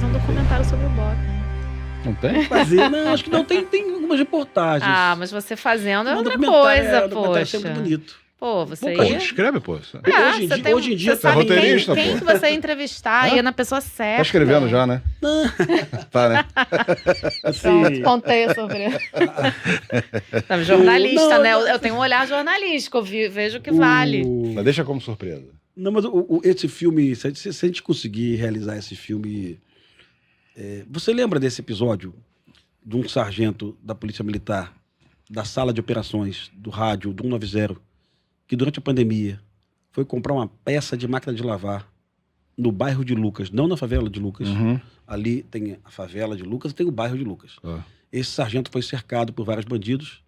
fazer um documentário sobre o Bob. Não tem? Fazer, não, acho que não. Tem algumas reportagens. Ah, mas você fazendo é Um outra documentário, coisa, um documentário sempre poxa. bonito. Pô, você Pô, a ia... gente escreve, pô. Hoje em dia você sabe é roteirista, quem pô. que você ia entrevistar, ia na pessoa certa. Tá escrevendo já, né? Tá, né? Assim, Pronto, contei a surpresa. Não, jornalista, Não, né? não. Eu tenho um olhar jornalístico, vejo o que vale. Mas deixa como surpresa. Não, mas esse filme, se a gente conseguir realizar esse filme... você lembra desse episódio de um sargento da Polícia Militar, da sala de operações, do rádio, do 190, que durante a pandemia foi comprar uma peça de máquina de lavar no bairro de Lucas, não na favela de Lucas. Uhum. Ali tem a favela de Lucas e tem o bairro de Lucas. Esse sargento foi cercado por vários bandidos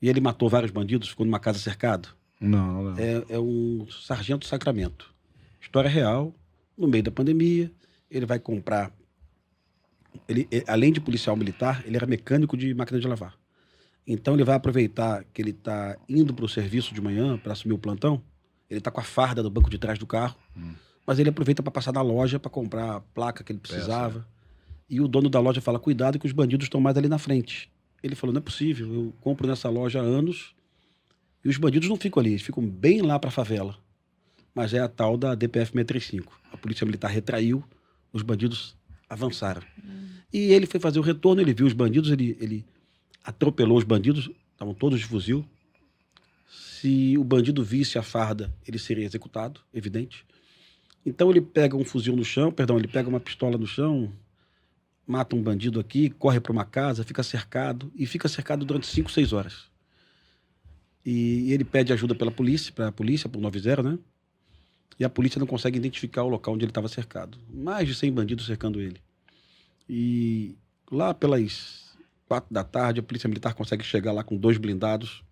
e ele matou vários bandidos, ficou numa casa cercado. Não. É um sargento Sacramento. História real, no meio da pandemia, ele vai comprar... além de policial militar, ele era mecânico de máquina de lavar. Então ele vai aproveitar que ele está indo para o serviço de manhã, para assumir o plantão, ele está com a farda no banco de trás do carro, mas ele aproveita para passar na loja para comprar a placa que ele precisava. E o dono da loja fala, cuidado que os bandidos estão mais ali na frente. Ele falou, não é possível, eu compro nessa loja há anos e os bandidos não ficam ali, eles ficam bem lá para a favela. Mas é a tal da DPF 635. A polícia militar retraiu, os bandidos avançaram. E ele foi fazer o retorno, ele viu os bandidos, ele atropelou os bandidos, estavam todos de fuzil. Se o bandido visse a farda, ele seria executado, evidente. Então ele pega um fuzil no chão, ele pega uma pistola no chão, mata um bandido aqui, corre para uma casa, fica cercado, e fica cercado durante 5, 6 horas. E ele pede ajuda para a polícia, por 90, né? E a polícia não consegue identificar o local onde ele estava cercado. Mais de 100 bandidos cercando ele. E lá pelas 4 da tarde, a polícia militar consegue chegar lá com 2 blindados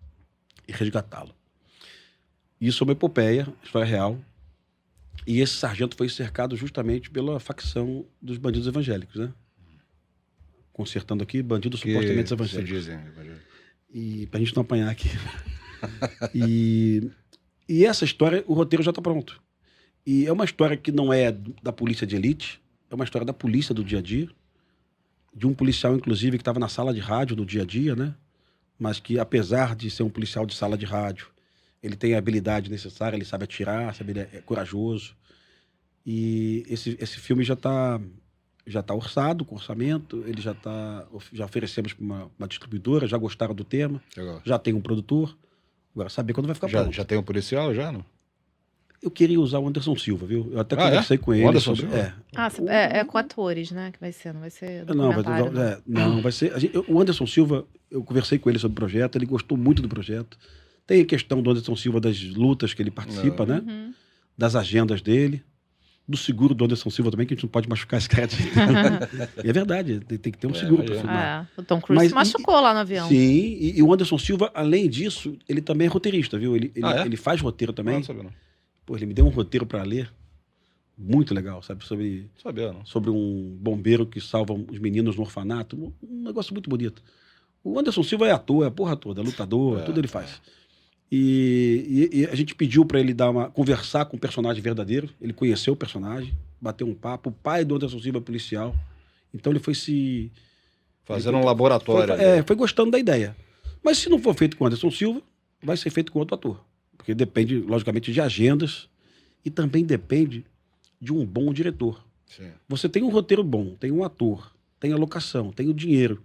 e resgatá-lo. Isso é uma epopeia, história real. E esse sargento foi cercado justamente pela facção dos bandidos evangélicos, né? Consertando aqui, bandidos supostamente evangélicos. Dizem, E pra gente não apanhar aqui. E essa história, o roteiro já está pronto. E é uma história que não é da polícia de elite, é uma história da polícia do dia a dia, de um policial, inclusive, que estava na sala de rádio no dia a dia, né? Mas que, apesar de ser um policial de sala de rádio, ele tem a habilidade necessária, ele sabe atirar, ele é corajoso. E esse filme já está orçado, com orçamento, ele já oferecemos para uma distribuidora, já gostaram do tema, já tem um produtor. Agora, saber quando vai ficar pronto. Já tem um policial, já, não? Eu queria usar o Anderson Silva, viu? Eu até conversei com ele. Anderson Silva? É com atores, né? Que vai ser, não vai ser documentário, não, vai ser... o Anderson Silva, eu conversei com ele sobre o projeto, ele gostou muito do projeto. Tem a questão do Anderson Silva das lutas que ele participa, né? Uhum. Das agendas dele. Do seguro do Anderson Silva também, que a gente não pode machucar esse cara. E é verdade, tem que ter um seguro para filmar. O Tom Cruise se machucou lá no avião. Sim, e o Anderson Silva, além disso, ele também é roteirista, viu? Ele faz roteiro também. Não sabia, não. Pô, ele me deu um roteiro para ler, muito legal, sabe? Sobre um bombeiro que salva os meninos no orfanato. Um negócio muito bonito. O Anderson Silva é ator, é a porra toda, é lutador, tudo ele faz. E a gente pediu para ele conversar com o personagem verdadeiro. Ele conheceu o personagem, bateu um papo. O pai do Anderson Silva é policial. Então ele foi fazendo um laboratório. Foi gostando da ideia. Mas se não for feito com o Anderson Silva, vai ser feito com outro ator. Porque depende, logicamente, de agendas e também depende de um bom diretor. Sim. Você tem um roteiro bom, tem um ator, tem a locação, tem o dinheiro.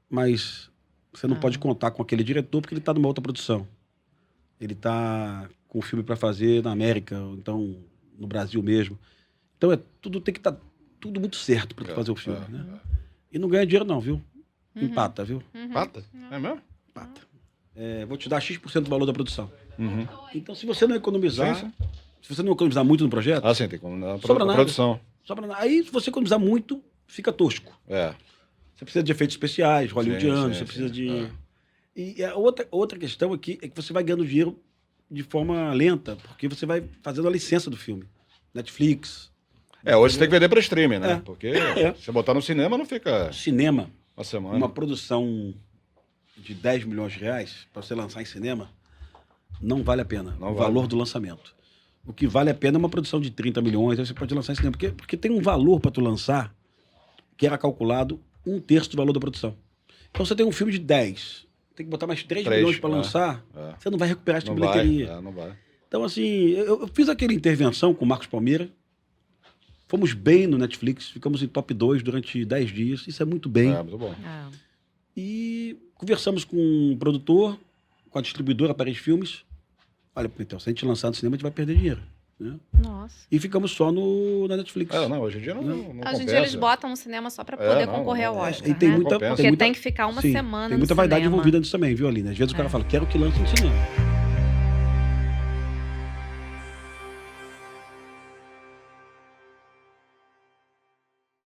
Mas você não pode contar com aquele diretor porque ele está numa outra produção. Ele está com um filme para fazer na América, ou então no Brasil mesmo. Então tudo tem que estar tudo muito certo para fazer o filme. Né? E não ganha dinheiro não, viu? Empata, viu? Empata? É mesmo? Empata. Vou te dar X% do valor da produção. Uhum. Então, se você não economizar, sim. se você não economizar muito no projeto... Sim, tem como na sobra nada. Produção. Sobra nada. Aí, se você economizar muito, fica tosco. Você precisa de efeitos especiais, hollywoodianos, você precisa de... E a outra questão aqui é que você vai ganhando dinheiro de forma lenta, porque você vai fazendo a licença do filme. Netflix... hoje você tem que vender para streaming, né? Porque se botar no cinema, não fica... Cinema, uma semana. Uma produção de 10 milhões de reais para você lançar em cinema, não vale a pena. O valor do lançamento. O que vale a pena é uma produção de 30 milhões, aí você pode lançar em cinema. Porque tem um valor para tu lançar que era calculado 1/3 do valor da produção. Então você tem um filme de 10, tem que botar mais 3 milhões para lançar, você não vai recuperar essa bilheteria. Não vai. Então, assim, eu fiz aquela intervenção com o Marcos Palmeira, fomos bem no Netflix, ficamos em top 2 durante 10 dias, isso é muito bem. Muito bom. E conversamos com o produtor, com a distribuidora Paris Filmes. Olha, então, se a gente lançar no cinema, a gente vai perder dinheiro. Né? Nossa. E ficamos só na Netflix. Não, hoje em dia não compensa. Hoje em dia eles botam no cinema só pra poder concorrer ao Oscar, e tem né? muita, Porque tem que ficar uma semana tem muita no vaidade cinema. envolvida nisso também, viu, Aline? Às vezes o cara fala, quero que lance no cinema.